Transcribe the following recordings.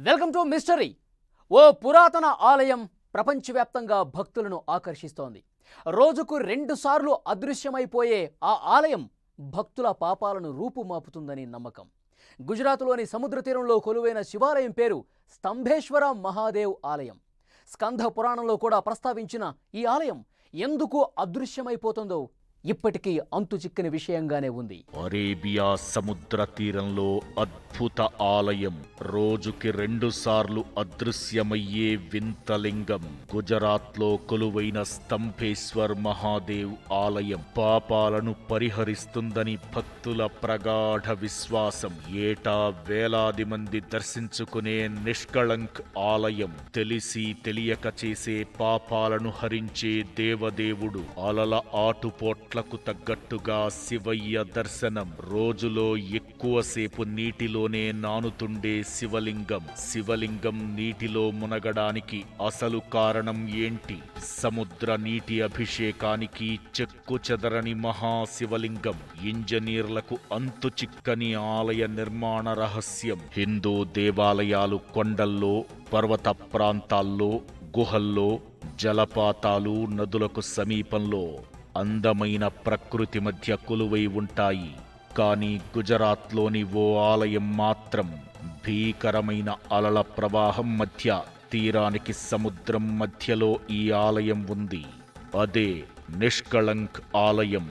Welcome to mystery. ఓ పురాతన ఆలయం ప్రపంచవ్యాప్తంగా భక్తులను ఆకర్షిస్తోంది. రోజుకు 2 సార్లు అదృశ్యమైపోయే ఆ ఆలయం భక్తుల పాపాలను రూపుమాపుతుందని నమ్మకం. గుజరాత్లోని సముద్ర తీరంలో కొలువైన శివాలయం పేరు స్తంభేశ్వర మహాదేవ్ ఆలయం. స్కంధ పురాణంలో కూడా ప్రస్తావించిన ఈ ఆలయం ఎందుకు అదృశ్యమైపోతుందో ఇప్పటికీ అంతుచిక్కని విషయంగానే ఉంది. అరేబియా సముద్ర తీరంలో అద్భుత ఆలయం, రోజుకి 2 సార్లు అదృశ్యమయ్యే వింతలింగం. గుజరాత్లో కొలువైన స్తంభేశ్వర్ మహాదేవ్ ఆలయం పాపాలను పరిహరిస్తుందని భక్తుల ప్రగాఢ విశ్వాసం. ఏటా వేలాది మంది దర్శించుకునే నిష్కళంక్ ఆలయం. తెలిసి తెలియక చేసే పాపాలను హరించే దేవదేవుడు. అలల ఆటుపోట్లకు తగ్గట్టుగా శివయ్య దర్శనం. రోజులో ఎక్కువసేపు నీటిలోనే నానుతుండే శివలింగం. శివలింగం నీటిలో మునగడానికి అసలు కారణం ఏంటి? సముద్ర నీటి అభిషేకానికి చెక్కు చెదరని మహాశివలింగం. ఇంజనీర్లకు అంతు చిక్కని ఆలయ నిర్మాణ రహస్యం. హిందూ దేవాలయాలు కొండల్లో, పర్వత ప్రాంతాల్లో, గుహల్లో, జలపాతాలు, నదులకు సమీపంలో అందమైన ప్రకృతి మధ్య కొలువై ఉంటాయి. కానీ గుజరాత్లోని ఓ ఆలయం మాత్రం భీకరమైన అలల ప్రవాహం మధ్య, తీరానికి సముద్రం మధ్యలో ఈ ఆలయం ఉంది. అదే నిష్కళంక్ ఆలయం.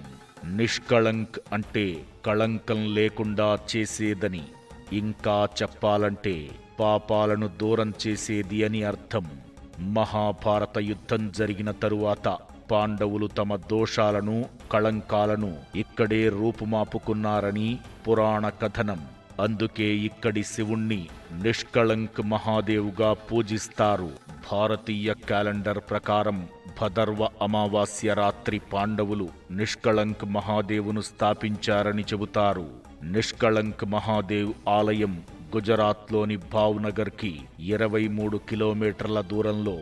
నిష్కళంక్ అంటే కళంకం లేకుండా చేసేదని. ఇంకా చెప్పాలంటే పాపాలను దూరం చేసేది అని అర్థం. మహాభారత యుద్ధం జరిగిన తరువాత పాండవులు తమ దోషాలను, కళంకాలను ఇక్కడే రూపుమాపుకున్నారని పురాణ కథనం. అందుకే ఇక్కడి శివుణ్ణి నిష్కళంక్ మహాదేవుగా పూజిస్తారు. భారతీయ క్యాలెండర్ ప్రకారం భదర్వ అమావాస్య రాత్రి పాండవులు నిష్కళంక్ మహాదేవును స్థాపించారని చెబుతారు. నిష్కళంక్ మహాదేవ్ ఆలయం గుజరాత్లోని భావ్నగర్కి 23 కిలోమీటర్ల దూరంలో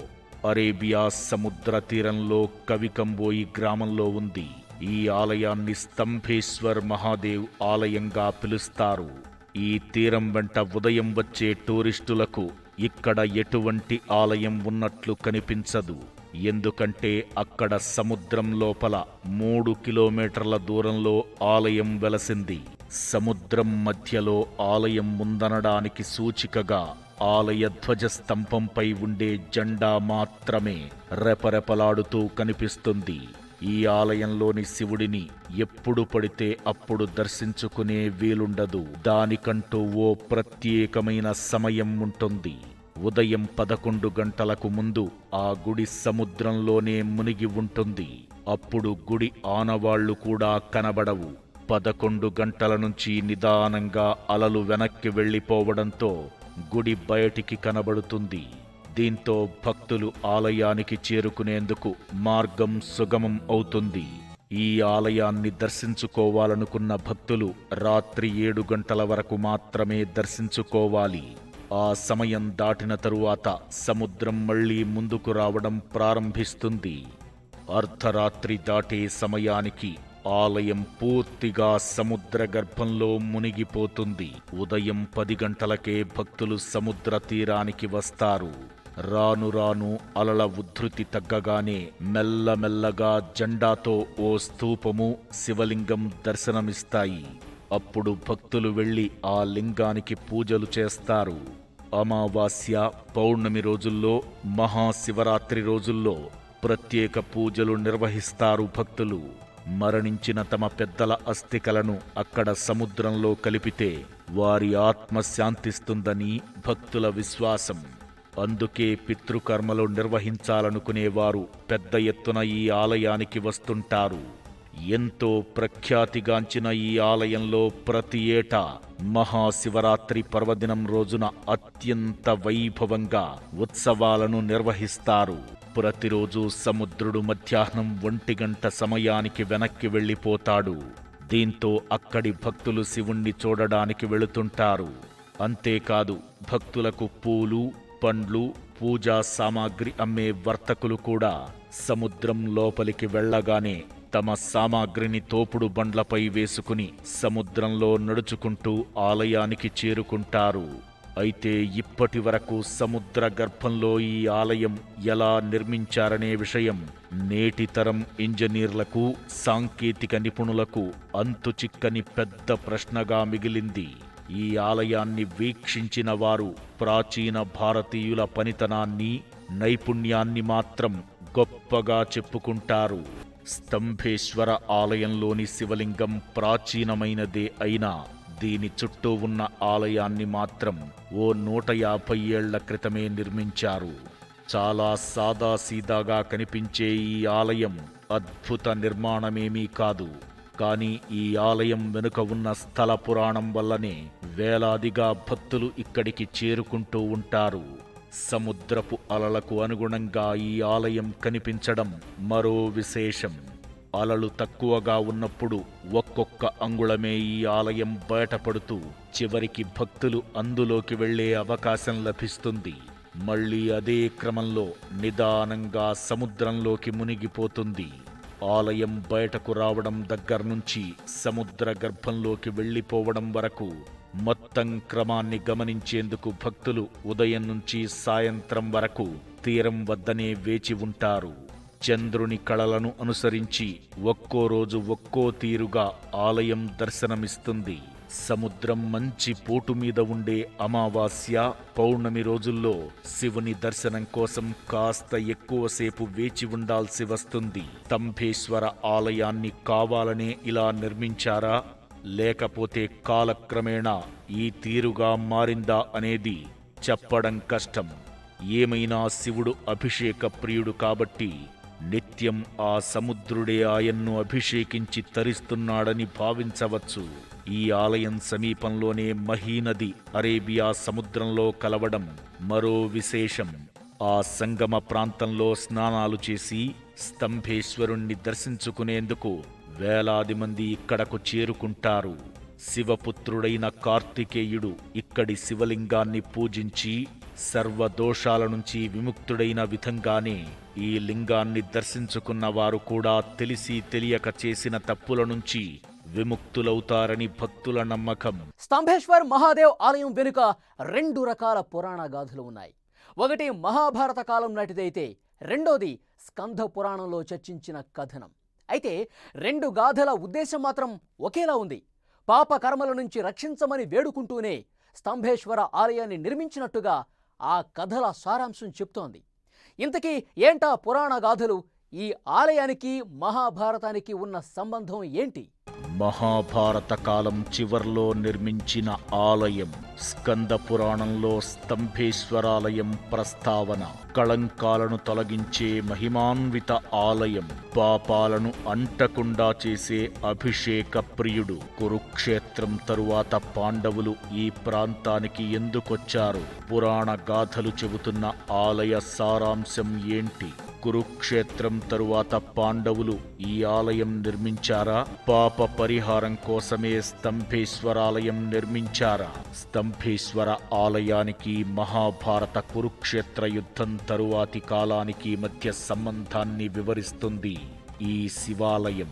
అరేబియా సముద్ర తీరంలో కవికంబోయి గ్రామంలో ఉంది. ఈ ఆలయాన్ని స్తంభేశ్వర్ మహాదేవ్ ఆలయంగా పిలుస్తారు. ఈ తీరం వెంట ఉదయం వచ్చే టూరిస్టులకు ఇక్కడ ఎటువంటి ఆలయం ఉన్నట్లు కనిపించదు. ఎందుకంటే అక్కడ సముద్రం లోపల 3 కిలోమీటర్ల దూరంలో ఆలయం వెలసింది. సముద్రం మధ్యలో ఆలయం ఉందనడానికి సూచికగా ఆలయ ధ్వజస్తంభంపై ఉండే జెండా మాత్రమే రెపరెపలాడుతూ కనిపిస్తుంది. ఈ ఆలయంలోని శివుడిని ఎప్పుడు పడితే అప్పుడు దర్శించుకునే వీలుండదు. దానికంటూ ఓ ప్రత్యేకమైన సమయం ఉంటుంది. ఉదయం 11 గంటలకు ముందు ఆ గుడి సముద్రంలోనే మునిగి ఉంటుంది. అప్పుడు గుడి ఆనవాళ్లు కూడా కనబడవు. 11 గంటల నుంచి నిదానంగా అలలు వెనక్కి వెళ్లిపోవడంతో గుడి బయటికి కనబడుతుంది. దీంతో భక్తులు ఆలయానికి చేరుకునేందుకు మార్గం సుగమం అవుతుంది. ఈ ఆలయాన్ని దర్శించుకోవాలనుకున్న భక్తులు రాత్రి 7 గంటల వరకు మాత్రమే దర్శించుకోవాలి. ఆ సమయం దాటిన తరువాత సముద్రం మళ్లీ ముందుకు రావడం ప్రారంభిస్తుంది. అర్ధరాత్రి దాటే సమయానికి ఆలయం పూర్తిగా సముద్ర గర్భంలో మునిగిపోతుంది. ఉదయం 10 గంటలకే భక్తులు సముద్ర తీరానికి వస్తారు. రాను రాను అలల ఉద్ధృతి తగ్గగానే మెల్లమెల్లగా జెండాతో ఓ స్తూపము, శివలింగం దర్శనమిస్తాయి. అప్పుడు భక్తులు వెళ్లి ఆ లింగానికి పూజలు చేస్తారు. అమావాస్య, పౌర్ణమి రోజుల్లో, మహాశివరాత్రి రోజుల్లో ప్రత్యేక పూజలు నిర్వహిస్తారు భక్తులు. మరణించిన తమ పెద్దల అస్థికలను అక్కడ సముద్రంలో కలిపితే వారి ఆత్మ శాంతిస్తుందని భక్తుల విశ్వాసం. అందుకే పితృకర్మలు నిర్వహించాలనుకునేవారు పెద్ద ఎత్తున ఈ ఆలయానికి వస్తుంటారు. ఎంతో ప్రఖ్యాతిగాంచిన ఈ ఆలయంలో ప్రతి ఏటా మహాశివరాత్రి పర్వదినం రోజున అత్యంత వైభవంగా ఉత్సవాలను నిర్వహిస్తారు. ప్రతిరోజు సముద్రుడు మధ్యాహ్నం 1 గంట సమయానికి వెనక్కి వెళ్లిపోతాడు. దీంతో అక్కడి భక్తులు శివుణ్ణి చూడడానికి వెళుతుంటారు. అంతేకాదు, భక్తులకు పూలు, పండ్లు, పూజా సామాగ్రి అమ్మే వర్తకులు కూడా సముద్రం లోపలికి వెళ్లగానే తమ సామాగ్రిని తోపుడు బండ్లపై వేసుకుని సముద్రంలో నడుచుకుంటూ ఆలయానికి చేరుకుంటారు. అయితే ఇప్పటి వరకు సముద్ర గర్భంలో ఈ ఆలయం ఎలా నిర్మించారనే విషయం నేటి తరం ఇంజనీర్లకు సాంకేతిక నిపుణులకు అంతుచిక్కని పెద్ద ప్రశ్నగా మిగిలింది. ఈ ఆలయాన్ని వీక్షించిన వారు ప్రాచీన భారతీయుల పనితనాన్ని, నైపుణ్యాన్ని మాత్రం గొప్పగా చెప్పుకుంటారు. స్తంభేశ్వర ఆలయంలోని శివలింగం ప్రాచీనమైనదే అయినా దీని చుట్టూ ఉన్న ఆలయాన్ని మాత్రం ఓ 150 ఏళ్ల క్రితమే నిర్మించారు. చాలా సాదాసీదాగా కనిపించే ఈ ఆలయం అద్భుత నిర్మాణమేమీ కాదు. కానీ ఈ ఆలయం వెనుక ఉన్న స్థల పురాణం వల్లనే వేలాదిగా భక్తులు ఇక్కడికి చేరుకుంటూ ఉంటారు. సముద్రపు అలలకు అనుగుణంగా ఈ ఆలయం కనిపించడం మరో విశేషం. అలలు తక్కువగా ఉన్నప్పుడు ఒక్కొక్క అంగుళమే ఈ ఆలయం బయటపడుతూ చివరికి భక్తులు అందులోకి వెళ్లే అవకాశం లభిస్తుంది. మళ్ళీ అదే క్రమంలో నిదానంగా సముద్రంలోకి మునిగిపోతుంది. ఆలయం బయటకు రావడం దగ్గర్నుంచి సముద్ర గర్భంలోకి వెళ్లిపోవడం వరకు మొత్తం క్రమాన్ని గమనించేందుకు భక్తులు ఉదయం నుంచి సాయంత్రం వరకు తీరం వద్దనే వేచి ఉంటారు. చంద్రుని కళలను అనుసరించి ఒక్కో రోజు ఒక్కో తీరుగా ఆలయం దర్శనమిస్తుంది. సముద్రం మంచి పోటు మీద ఉండే అమావాస్య, పౌర్ణమి రోజుల్లో శివుని దర్శనం కోసం కాస్త ఎక్కువసేపు వేచి ఉండాల్సి వస్తుంది. స్తంభేశ్వర ఆలయాన్ని కావాలనే ఇలా నిర్మించారా, లేకపోతే కాలక్రమేణా ఈ తీరుగా మారిందా అనేది చెప్పడం కష్టం. ఏమైనా శివుడు అభిషేక ప్రియుడు కాబట్టి నిత్యం ఆ సముద్రుడే ఆయన్ను అభిషేకించి తరిస్తున్నాడని భావించవచ్చు. ఈ ఆలయం సమీపంలోనే మహీనది అరేబియా సముద్రంలో కలవడం మరో విశేషం. ఆ సంగమ ప్రాంతంలో స్నానాలు చేసి స్తంభేశ్వరుణ్ణి దర్శించుకునేందుకు వేలాది మంది ఇక్కడకు చేరుకుంటారు. శివపుత్రుడైన కార్తికేయుడు ఇక్కడి శివలింగాన్ని పూజించి సర్వదోషాల నుంచి విముక్తుడైన విధంగానే ఈ లింగాన్ని దర్శించుకున్న వారు కూడా తెలిసి తెలియక చేసిన తప్పుల నుంచి విముక్తులవుతారని భక్తుల నమ్మకం. స్తంభేశ్వర్ మహాదేవ్ ఆలయం వెనుక 2 రకాల పురాణ గాథలు ఉన్నాయి. ఒకటి మహాభారత కాలం నాటిదైతే, రెండోది స్కంద పురాణంలో చర్చించిన కథనం. అయితే 2 గాథల ఉద్దేశం మాత్రం ఒకేలా ఉంది. పాప కర్మల నుంచి రక్షించమని వేడుకుంటూనే స్తంభేశ్వర ఆలయాన్ని నిర్మించినట్టుగా ఆ కథల సారాంశం చెప్తోంది. ఇంతకీ ఏంటా పురాణ గాథలు? ఈ ఆలయానికి మహాభారతానికి ఉన్న సంబంధం ఏంటి? మహాభారత కాలం చివర్లో నిర్మించిన ఆలయం. స్కంద పురాణంలో స్తంభేశ్వరాలయం ప్రస్తావన. కళంకాలను తొలగించే మహిమాన్విత ఆలయం. పాపాలను అంటకుండా చేసే అభిషేక ప్రియుడు. కురుక్షేత్రం తరువాత పాండవులు ఈ ప్రాంతానికి ఎందుకొచ్చారు? పురాణ గాథలు చెబుతున్న ఆలయ సారాంశం ఏంటి? కురుక్షేత్రం తరువాత పాండవులు ఈ ఆలయం నిర్మించారా? పాప పరిహారం కోసమే స్తంభేశ్వరాలయం నిర్మించారా? స్తంభేశ్వర ఆలయానికి మహాభారత కురుక్షేత్ర యుద్ధం తరువాతి కాలానికి మధ్య సంబంధాన్ని వివరిస్తుంది ఈ శివాలయం.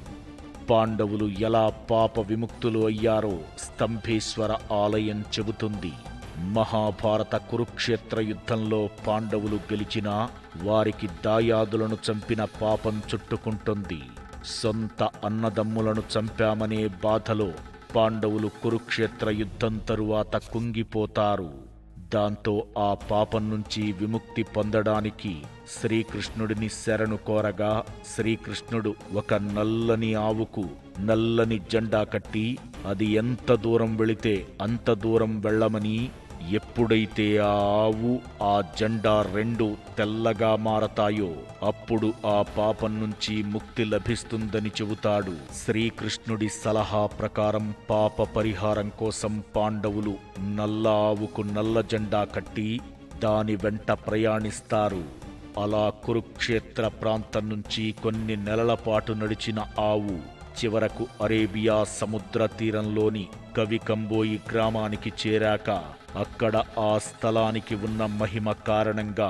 పాండవులు ఎలా పాప విముక్తులు అయ్యారో స్తంభేశ్వర ఆలయం చెబుతుంది. మహాభారత కురుక్షేత్ర యుద్ధంలో పాండవులు గెలిచినా వారికి దాయాదులను చంపిన పాపం చుట్టుకుంటుంది. సొంత అన్నదమ్ములను చంపామనే బాధలో పాండవులు కురుక్షేత్ర యుద్ధం తరువాత కుంగిపోతారు. దాంతో ఆ పాపం నుంచి విముక్తి పొందడానికి శ్రీకృష్ణుడిని శరణు కోరగా శ్రీకృష్ణుడు ఒక నల్లని ఆవుకు నల్లని జెండా కట్టి అది ఎంత దూరం వెళితే అంత దూరం వెళ్ళమని, ఎప్పుడైతే ఆ ఆవు ఆ జెండా 2 తెల్లగా మారతాయో అప్పుడు ఆ పాపం నుంచి ముక్తి లభిస్తుందని చెబుతాడు. శ్రీకృష్ణుడి సలహా ప్రకారం పాప పరిహారం కోసం పాండవులు నల్ల ఆవుకు నల్ల జెండా కట్టి దాని వెంట ప్రయాణిస్తారు. అలా కురుక్షేత్ర ప్రాంతం నుంచి కొన్ని నెలల పాటు నడిచిన ఆవు చివరకు అరేబియా సముద్ర తీరంలోని కవికంబోయి గ్రామానికి చేరాక అక్కడ ఆ స్థలానికి ఉన్న మహిమ కారణంగా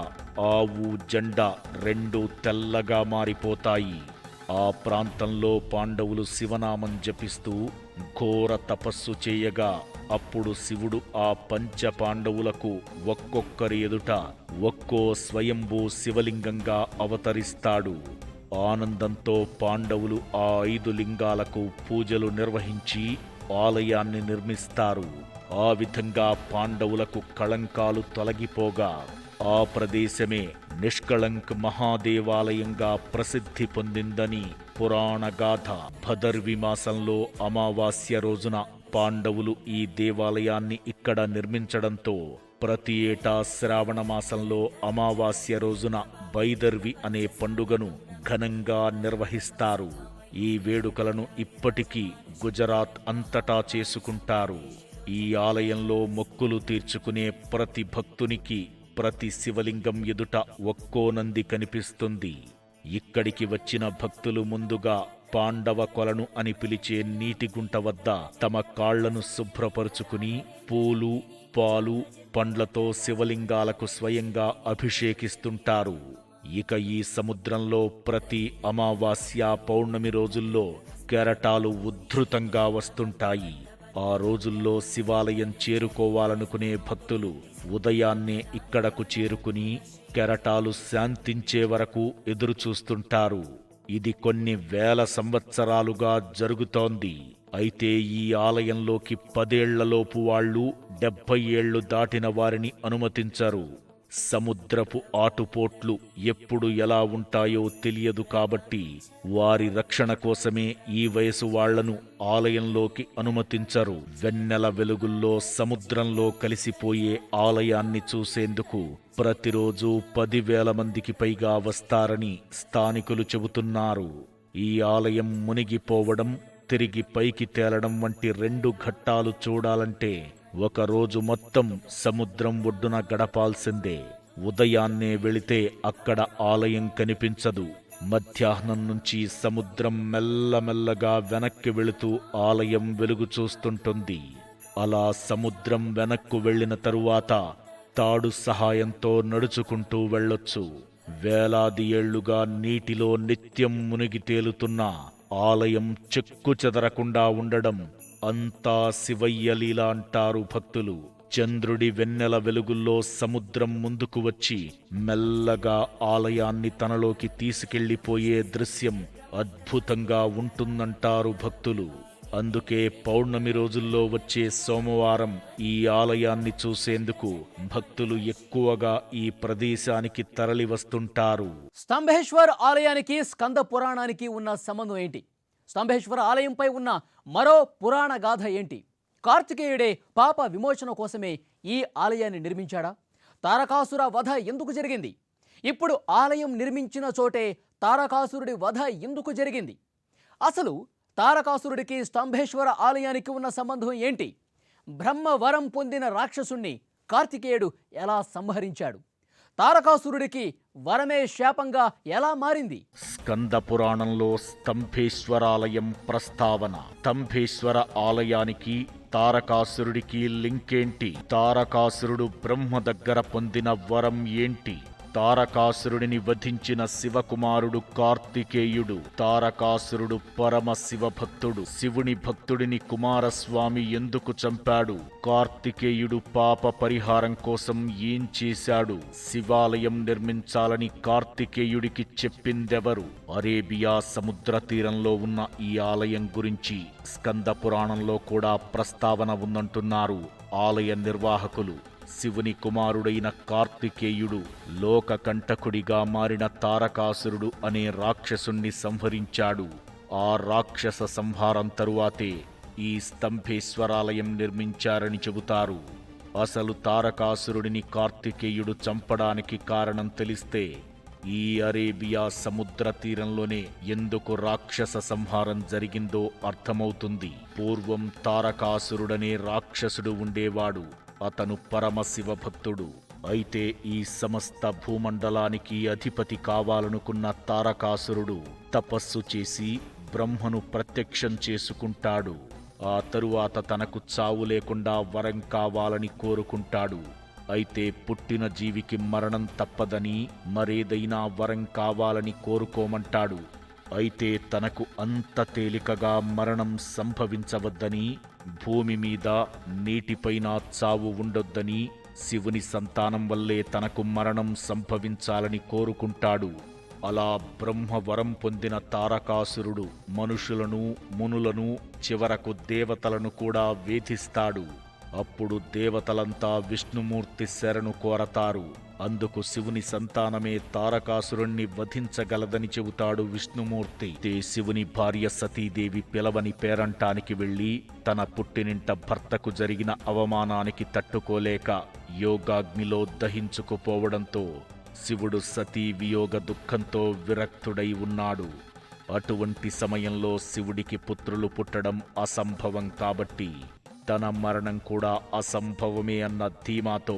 ఆవు జెండా 2 తెల్లగా మారిపోతాయి. ఆ ప్రాంతంలో పాండవులు శివనామం జపిస్తూ ఘోర తపస్సు చేయగా అప్పుడు శివుడు ఆ పంచ పాండవులకు ఒక్కొక్కరి ఎదుట ఒక్కో స్వయంభూ శివలింగంగా అవతరిస్తాడు. ఆనందంతో పాండవులు ఆ 5 లింగాలకు పూజలు నిర్వహించి ఆలయాన్ని నిర్మిస్తారు. ఆ విధంగా పాండవులకు కళంకాలు తొలగిపోగా ఆ ప్రదేశమే నిష్కళంక్ మహాదేవాలయంగా ప్రసిద్ధి పొందిందని పురాణగాథ. భదర్వి మాసంలో అమావాస్య రోజున పాండవులు ఈ దేవాలయాన్ని ఇక్కడ నిర్మించడంతో ప్రతి ఏటా శ్రావణ మాసంలో అమావాస్య రోజున బైదర్వి అనే పండుగను ఘనంగా నిర్వహిస్తారు. ఈ వేడుకలను ఇప్పటికీ గుజరాత్ అంతటా చేసుకుంటారు. ఈ ఆలయంలో మొక్కులు తీర్చుకునే ప్రతి భక్తునికి ప్రతి శివలింగం ఎదుట ఒక్కో నంది కనిపిస్తుంది. ఇక్కడికి వచ్చిన భక్తులు ముందుగా పాండవ కొలను అని పిలిచే నీటి గుంట వద్ద తమ కాళ్లను శుభ్రపరుచుకుని పూలు, పాలు, పండ్లతో శివలింగాలకు స్వయంగా అభిషేకిస్తుంటారు. ఇక ఈ సముద్రంలో ప్రతి అమావాస్య, పౌర్ణమి రోజుల్లో కెరటాలు ఉద్ధృతంగా వస్తుంటాయి. ఆ రోజుల్లో శివాలయం చేరుకోవాలనుకునే భక్తులు ఉదయాన్నే ఇక్కడకు చేరుకుని కెరటాలు శాంతించే వరకు ఎదురుచూస్తుంటారు. ఇది కొన్ని వేల సంవత్సరాలుగా జరుగుతోంది. అయితే ఈ ఆలయంలోకి 10 ఏళ్లలోపు వాళ్ళు 70 ఏళ్లు దాటిన వారిని అనుమతించరు. సముద్రపు ఆటుపోట్లు ఎప్పుడు ఎలా ఉంటాయో తెలియదు కాబట్టి వారి రక్షణ కోసమే ఈ వయసు వాళ్లను ఆలయంలోకి అనుమతించరు. వెన్నెల వెలుగుల్లో సముద్రంలో కలిసిపోయే ఆలయాన్ని చూసేందుకు ప్రతిరోజు 10,000 మందికి పైగా వస్తారని స్థానికులు చెబుతున్నారు. ఈ ఆలయం మునిగిపోవడం, తిరిగి పైకి తేలడం వంటి 2 ఘట్టాలు చూడాలంటే ఒక రోజు మొత్తం సముద్రం ఒడ్డున గడపాల్సిందే. ఉదయాన్నే వెళితే అక్కడ ఆలయం కనిపించదు. మధ్యాహ్నం నుంచి సముద్రం మెల్లమెల్లగా వెనక్కి వెళుతూ ఆలయం వెలుగు చూస్తుంటుంది. అలా సముద్రం వెనక్కు వెళ్లిన తరువాత తాడు సహాయంతో నడుచుకుంటూ వెళ్ళొచ్చు. వేలాది ఏళ్లుగా నీటిలో నిత్యం మునిగి తేలుతున్న ఆలయం చెక్కు చెదరకుండా ఉండడం అంతా శివయ్య లీల అంటారు భక్తులు. చంద్రుడి వెన్నెల వెలుగుల్లో సముద్రం ముందుకు వచ్చి మెల్లగా ఆలయాన్ని తనలోకి తీసుకెళ్లిపోయే దృశ్యం అద్భుతంగా ఉంటుందంటారు భక్తులు. అందుకే పౌర్ణమి రోజుల్లో వచ్చే సోమవారం ఈ ఆలయాన్ని చూసేందుకు భక్తులు ఎక్కువగా ఈ ప్రదేశానికి తరలి వస్తుంటారు. స్తంభేశ్వర్ ఆలయానికి స్కంద పురాణానికి ఉన్న సంబంధం ఏంటి? స్తంభేశ్వర ఆలయంపై ఉన్న మరో పురాణ గాథ ఏంటి? కార్తికేయుడే పాప విమోచన కోసమే ఈ ఆలయాన్ని నిర్మించాడా? తారకాసుర వధ ఎందుకు జరిగింది? ఇప్పుడు ఆలయం నిర్మించిన చోటే తారకాసురుడి వధ ఎందుకు జరిగింది? అసలు తారకాసురుడికి స్తంభేశ్వర ఆలయానికి ఉన్న సంబంధం ఏంటి? బ్రహ్మ వరం పొందిన రాక్షసుణ్ణి కార్తికేయుడు ఎలా సంహరించాడు? తారకాసురుడికి వరమే శాపంగా ఎలా మారింది? స్కంద పురాణంలో స్తంభేశ్వరాలయం ప్రస్తావన. స్తంభేశ్వర ఆలయానికి తారకాసురుడికి లింకేంటి? తారకాసురుడు బ్రహ్మ దగ్గర పొందిన వరం ఏంటి? తారకాసురుడిని వధించిన శివకుమారుడు కార్తికేయుడు. తారకాసురుడు పరమ శివభక్తుడు. శివుని భక్తుడిని కుమారస్వామి ఎందుకు చంపాడు? కార్తికేయుడు పాప పరిహారం కోసం ఏం చేశాడు? శివాలయం నిర్మించాలని కార్తికేయుడికి చెప్పిందెవరు? అరేబియా సముద్ర తీరంలో ఉన్న ఈ ఆలయం గురించి స్కంద పురాణంలో కూడా ప్రస్తావన ఉందంటున్నారు ఆలయ నిర్వాహకులు. శివుని కుమారుడైన కార్తికేయుడు లోకకంటకుడిగా మారిన తారకాసురుడు అనే రాక్షసుణ్ణి సంహరించాడు. ఆ రాక్షస సంహారం తరువాతే ఈ స్తంభేశ్వరాలయం నిర్మించారని చెబుతారు. అసలు తారకాసురుడిని కార్తికేయుడు చంపడానికి కారణం తెలిస్తే ఈ అరేబియా సముద్ర తీరంలోనే ఎందుకు రాక్షస సంహారం జరిగిందో అర్థమవుతుంది. పూర్వం తారకాసురుడనే రాక్షసుడు ఉండేవాడు. అతను పరమశివ భక్తుడు. అయితే ఈ సమస్త భూమండలానికి అధిపతి కావాలనుకున్న తారకాసురుడు తపస్సు చేసి బ్రహ్మను ప్రత్యక్షం చేసుకుంటాడు. ఆ తరువాత తనకు చావు లేకుండా వరం కావాలని కోరుకుంటాడు. అయితే పుట్టిన జీవికి మరణం తప్పదని మరేదైనా వరం కావాలని కోరుకోమంటాడు. అయితే తనకు అంత తేలికగా మరణం సంభవించవద్దని, భూమి మీద నీటిపైన చావు ఉండొద్దని, శివుని సంతానం వల్లే తనకు మరణం సంభవించాలని కోరుకుంటాడు. అలా బ్రహ్మవరం పొందిన తారకాసురుడు మనుషులను, మునులను, చివరకు దేవతలను కూడా వేధిస్తాడు. అప్పుడు దేవతలంతా విష్ణుమూర్తి శరణు కోరతారు. అందుకు శివుని సంతానమే తారకాసురుణ్ణి వధించగలదని చెబుతాడు విష్ణుమూర్తి. శివుని భార్య సతీదేవి పిలవని పేరంటానికి వెళ్లి తన పుట్టినింట భర్తకు జరిగిన అవమానానికి తట్టుకోలేక యోగాగ్నిలో దహించుకుపోవడంతో శివుడు సతీ వియోగ దుఃఖంతో విరక్తుడై ఉన్నాడు. అటువంటి సమయంలో శివుడికి పుత్రులు పుట్టడం అసంభవం కాబట్టి తన మరణం కూడా అసంభవమే అన్న ధీమాతో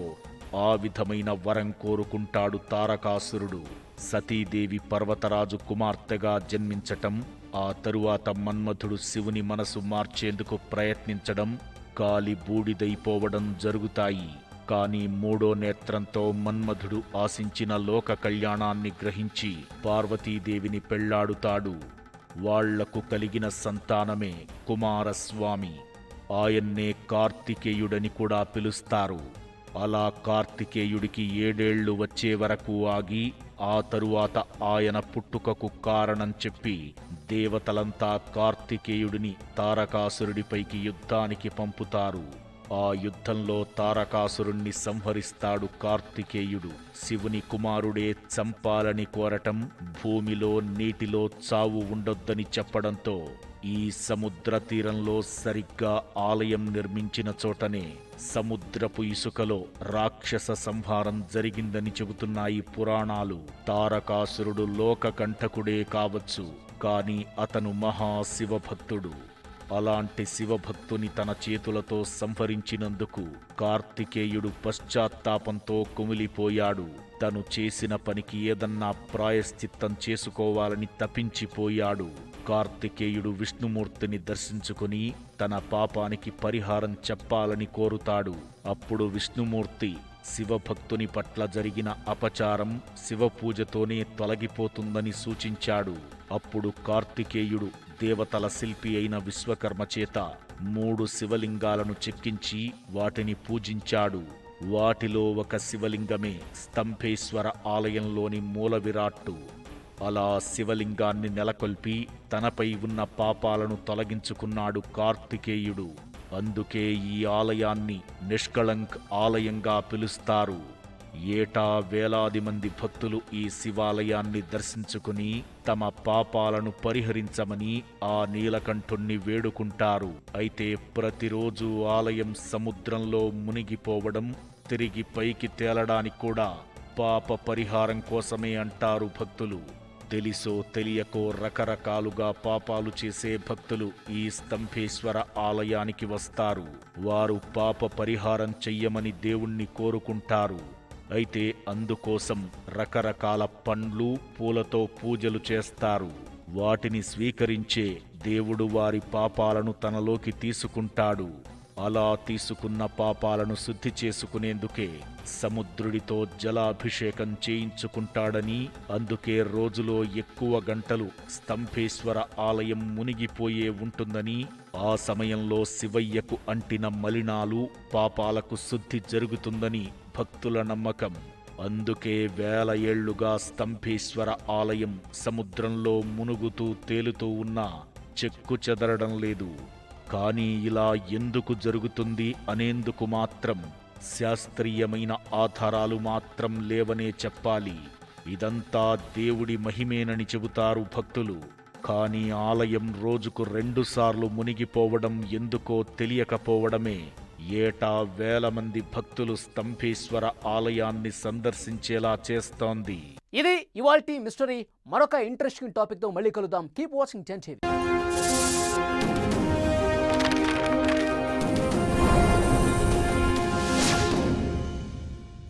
ఆ విధమైన వరం కోరుకుంటాడు తారకాసురుడు. సతీదేవి పర్వతరాజు కుమార్తెగా జన్మించటం, ఆ తరువాత మన్మథుడు శివుని మనసు మార్చేందుకు ప్రయత్నించడం, కాలి బూడిదైపోవడం జరుగుతాయి. కాని మూడో నేత్రంతో మన్మథుడు ఆశించిన లోక కళ్యాణాన్ని గ్రహించి పార్వతీదేవిని పెళ్లాడుతాడు. వాళ్లకు కలిగిన సంతానమే కుమారస్వామి. ఆయన్నే కార్తికేయుడని కూడా పిలుస్తారు. అలా కార్తికేయుడికి 7 ఏళ్లు వచ్చే వరకు ఆగి ఆ తరువాత ఆయన పుట్టుకకు కారణం చెప్పి దేవతలంతా కార్తికేయుడిని తారకాసురుడిపైకి యుద్ధానికి పంపుతారు. ఆ యుద్ధంలో తారకాసురుణ్ణి సంహరిస్తాడు కార్తికేయుడు. శివుని కుమారుడే చంపాలని కోరటం, భూమిలో నీటిలో చావు ఉండొద్దని చెప్పడంతో ఈ సముద్ర తీరంలో సరిగ్గా ఆలయం నిర్మించిన చోటనే సముద్రపు ఇసుకలో రాక్షస సంహారం జరిగిందని చెబుతున్నాయి పురాణాలు. తారకాసురుడు లోకకంఠకుడే కావచ్చు, కాని అతను మహాశివభక్తుడు. అలాంటి శివభక్తుని తన చేతులతో సంహరించినందుకు కార్తికేయుడు పశ్చాత్తాపంతో కుమిలిపోయాడు. తను చేసిన పనికి ఏదన్నా ప్రాయశ్చిత్తం చేసుకోవాలని తపించిపోయాడు. కార్తికేయుడు విష్ణుమూర్తిని దర్శించుకుని తన పాపానికి పరిహారం చెప్పాలని కోరుతాడు. అప్పుడు విష్ణుమూర్తి శివభక్తుని పట్ల జరిగిన అపచారం శివపూజతోనే తొలగిపోతుందని సూచించాడు. అప్పుడు కార్తికేయుడు దేవతల శిల్పి అయిన విశ్వకర్మ చేత 3 శివలింగాలను చెక్కించి వాటిని పూజించాడు. వాటిలో ఒక శివలింగమే స్తంభేశ్వర ఆలయంలోని మూల విరాట్టు. అలా శివలింగాన్ని నెలకొల్పి తనపై ఉన్న పాపాలను తొలగించుకున్నాడు కార్తికేయుడు. అందుకే ఈ ఆలయాన్ని నిష్కళంక్ ఆలయంగా పిలుస్తారు. ఏటా వేలాది మంది భక్తులు ఈ శివాలయాన్ని దర్శించుకుని తమ పాపాలను పరిహరించమని ఆ నీలకంఠుణ్ణి వేడుకుంటారు. అయితే ప్రతిరోజు ఆలయం సముద్రంలో మునిగిపోవడం, తిరిగి పైకి తేలడానికి కూడా పాప పరిహారం కోసమే అంటారు భక్తులు. తెలిసో తెలియకో రకరకాలుగా పాపాలు చేసే భక్తులు ఈ స్తంభేశ్వర ఆలయానికి వస్తారు. వారు పాప పరిహారం చెయ్యమని దేవుణ్ణి కోరుకుంటారు. అయితే అందుకోసం రకరకాల పండ్లు, పూలతో పూజలు చేస్తారు. వాటిని స్వీకరించే దేవుడు వారి పాపాలను తనలోకి తీసుకుంటాడు. అలా తీసుకున్న పాపాలను శుద్ధి చేసుకునేందుకే సముద్రుడితో జలాభిషేకం చేయించుకుంటాడని, అందుకే రోజులో ఎక్కువ గంటలు స్తంభేశ్వర ఆలయం మునిగిపోయే ఉంటుందని, ఆ సమయంలో శివయ్యకు అంటిన మలినాలు, పాపాలకు శుద్ధి జరుగుతుందని భక్తుల నమ్మకం. అందుకే వేల ఏళ్లుగా స్తంభేశ్వర ఆలయం సముద్రంలో మునుగుతూ తేలుతూ ఉన్నా చెక్కు చెదరడం లేదు. కానీ ఇలా ఎందుకు జరుగుతుంది అనేందుకు మాత్రం శాస్త్రీయమైన ఆధారాలు మాత్రం లేవనే చెప్పాలి. ఇదంతా దేవుడి మహిమేనని చెబుతారు భక్తులు. కానీ ఆలయం రోజుకు 2 సార్లు మునిగిపోవడం ఎందుకో తెలియకపోవడమే ఏటా వేల మంది భక్తులు స్తంభేశ్వర ఆలయాన్ని సందర్శించేలా చేస్తోంది. ఇది ఇవాల్టి మిస్టరీ. మరొక ఇంట్రెస్టింగ్ టాపిక్తో మళ్ళీ కలుద్దాం. Keep watching 10 TV.